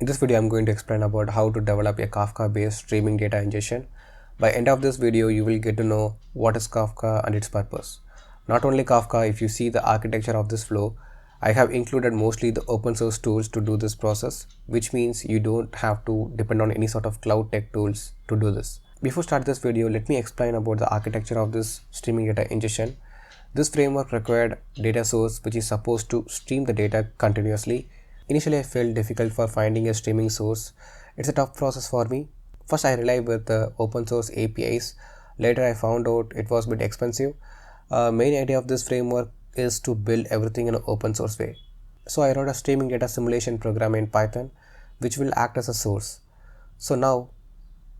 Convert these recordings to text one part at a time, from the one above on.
In this video, I'm going to explain about how to develop a Kafka-based streaming data ingestion. By end of this video, you will get to know what is Kafka and its purpose. Not only Kafka, if you see the architecture of this flow, I have included mostly the open source tools to do this process, which means you don't have to depend on any sort of cloud tech tools to do this. Before start this video, let me explain about the architecture of this streaming data ingestion. This framework required data source which is supposed to stream the data continuously. Initially, I felt difficult for finding a streaming source. It's a tough process for me. First, I relied with the open source APIs. Later, I found out it was a bit expensive. Main idea of this framework is to build everything in an open source way. So I wrote a streaming data simulation program in Python, which will act as a source. So now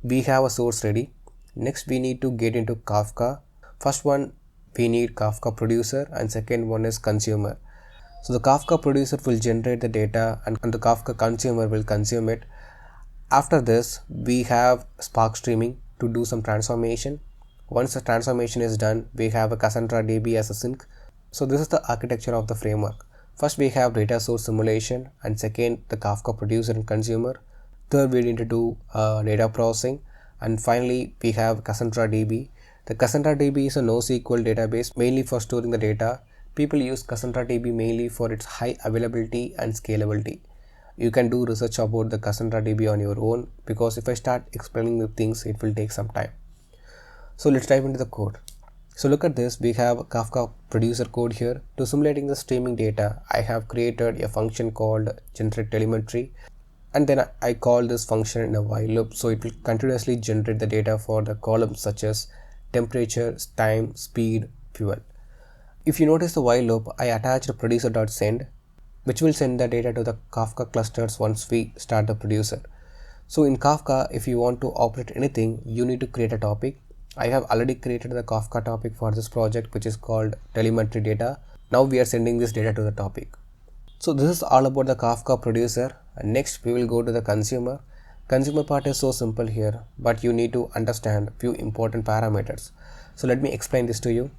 we have a source ready. Next, we need to get into Kafka. First one, we need Kafka producer, and second one is consumer. So the Kafka producer will generate the data and the Kafka consumer will consume it. After this, we have Spark streaming to do some transformation. Once the transformation is done, we have a Cassandra DB as a sink. So this is the architecture of the framework. First, we have data source simulation, and second, the Kafka producer and consumer. Third, we need to do data processing, and finally, we have Cassandra DB. The Cassandra DB is a NoSQL database mainly for storing the data. People use Cassandra DB mainly for its high availability and scalability. You can do research about the Cassandra DB on your own, because if I start explaining the things, it will take some time. So let's dive into the code. So look at this, we have Kafka producer code here. To simulating the streaming data, I have created a function called generate telemetry, and then I call this function in a while loop, so it will continuously generate the data for the columns such as temperature, time, speed, fuel. If you notice the while loop, I attached producer.send, which will send the data to the Kafka clusters once we start the producer. So in Kafka, if you want to operate anything, you need to create a topic. I have already created the Kafka topic for this project, which is called telemetry data. Now we are sending this data to the topic. So this is all about the Kafka producer. And next we will go to the consumer. Consumer part is so simple here, but you need to understand few important parameters. So let me explain this to you.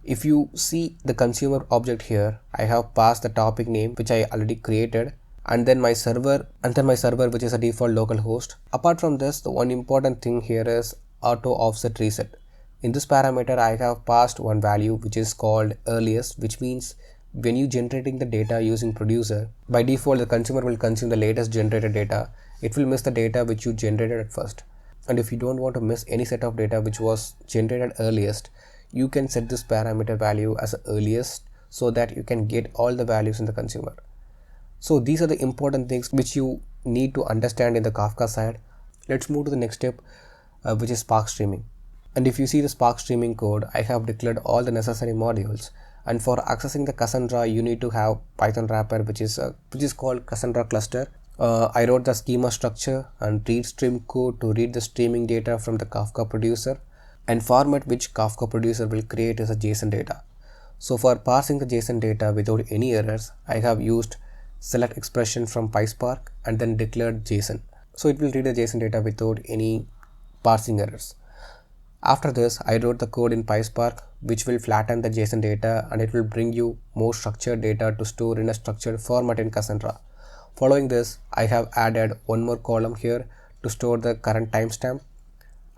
If you see the consumer object here, I have passed the topic name which I already created, and then my server which is a default local host. Apart from this, the one important thing here is auto offset reset. In this parameter, I have passed one value which is called earliest, which means when you generating the data using producer, by default the consumer will consume the latest generated data. It will miss the data which you generated at first. And if you don't want to miss any set of data which was generated earliest, you can set this parameter value as earliest so that you can get all the values in the consumer. So these are the important things which you need to understand in the Kafka side. Let's move to the next step, which is Spark streaming. And if you see the Spark streaming code, I have declared all the necessary modules. And for accessing the Cassandra, you need to have Python wrapper, which is called Cassandra cluster. I wrote the schema structure and read stream code to read the streaming data from the Kafka producer, and format which Kafka producer will create is a JSON data. So for parsing the JSON data without any errors, I have used select expression from PySpark and then declared JSON. So it will read the JSON data without any parsing errors. After this, I wrote the code in PySpark which will flatten the JSON data, and it will bring you more structured data to store in a structured format in Cassandra. Following this, I have added one more column here to store the current timestamp,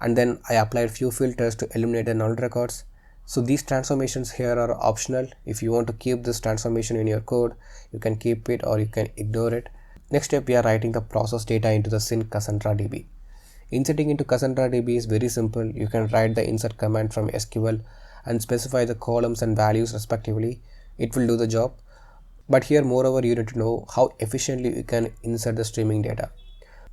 and then I applied few filters to eliminate the null records. So these transformations here are optional. If you want to keep this transformation in your code, you can keep it or you can ignore it. Next step, we are writing the process data into the sync Cassandra DB. Inserting into Cassandra DB is very simple. You can write the insert command from SQL and specify the columns and values respectively. It will do the job. But here, moreover, you need to know how efficiently you can insert the streaming data.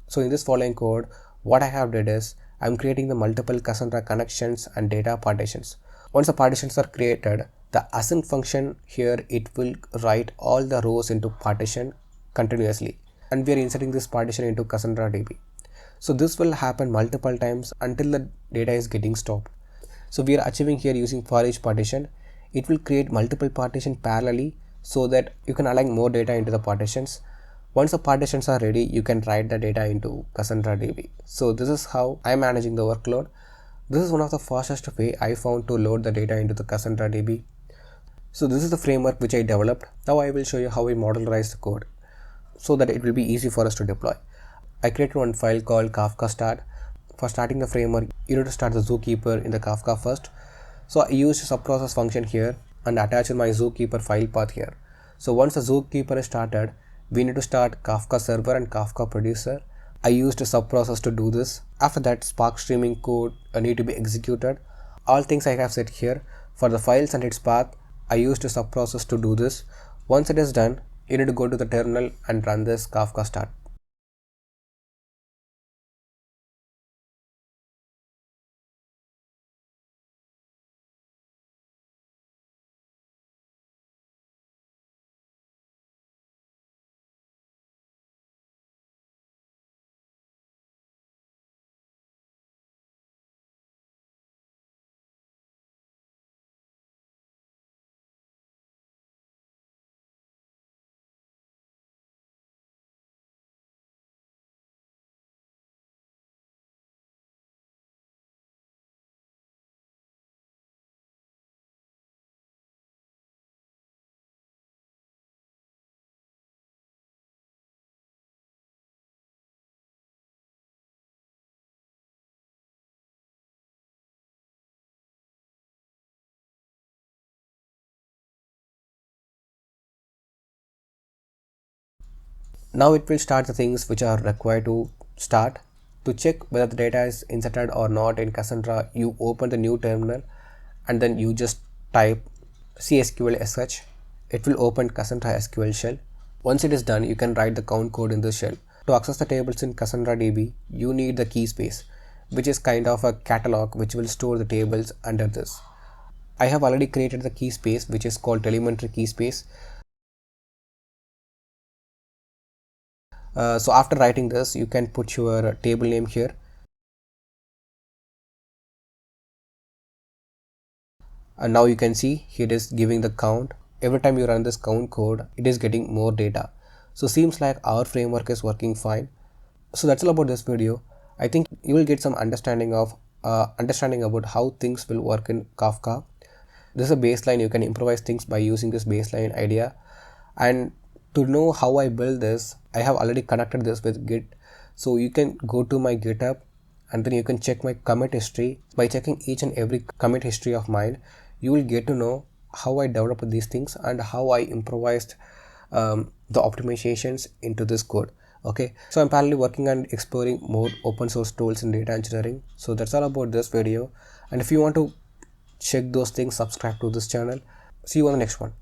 So in this following code, what I have did is I'm creating the multiple Cassandra connections and data partitions. Once the partitions are created, the async function here, it will write all the rows into partition continuously, and we are inserting this partition into Cassandra DB. So this will happen multiple times until the data is getting stopped. So we are achieving here using for each partition. It will create multiple partitions parallelly so that you can align more data into the partitions. Once the partitions are ready, you can write the data into Cassandra DB. So this is how I'm managing the workload. This is one of the fastest way I found to load the data into the Cassandra DB. So this is the framework which I developed. Now I will show you how I modularize the code. so that it will be easy for us to deploy. I created one file called kafka start. For starting the framework, you need to start the zookeeper in the Kafka first. So I used a subprocess function here and attached my zookeeper file path here. So once the zookeeper is started, we need to start Kafka server and Kafka producer. I used a subprocess to do this. After that, Spark streaming code need to be executed. All things I have set here. For the files and its path, I used a subprocess to do this. Once it is done, you need to go to the terminal and run this Kafka start. Now it will start the things which are required to start. To check whether the data is inserted or not in Cassandra, you open the new terminal and then you just type csql sh. It will open Cassandra SQL shell. Once it is done, you can write the count code in this shell. To access the tables in Cassandra DB, you need the key space, which is kind of a catalog which will store the tables under this. I have already created the key space which is called elementary key space. So after writing this, you can put your table name here. And now you can see it is giving the count. Every time you run this count code, it is getting more data. So seems like our framework is working fine. So that's all about this video. I think you will get some understanding about how things will work in Kafka. This is a baseline. You can improvise things by using this baseline idea. And to know how I build this, I have already connected this with Git. So you can go to my GitHub and then you can check my commit history. By checking each and every commit history of mine, you will get to know how I developed these things and how I improvised the optimizations into this code. Okay, so I'm parallelly working on exploring more open source tools in data engineering. So that's all about this video. And if you want to check those things, subscribe to this channel. See you on the next one.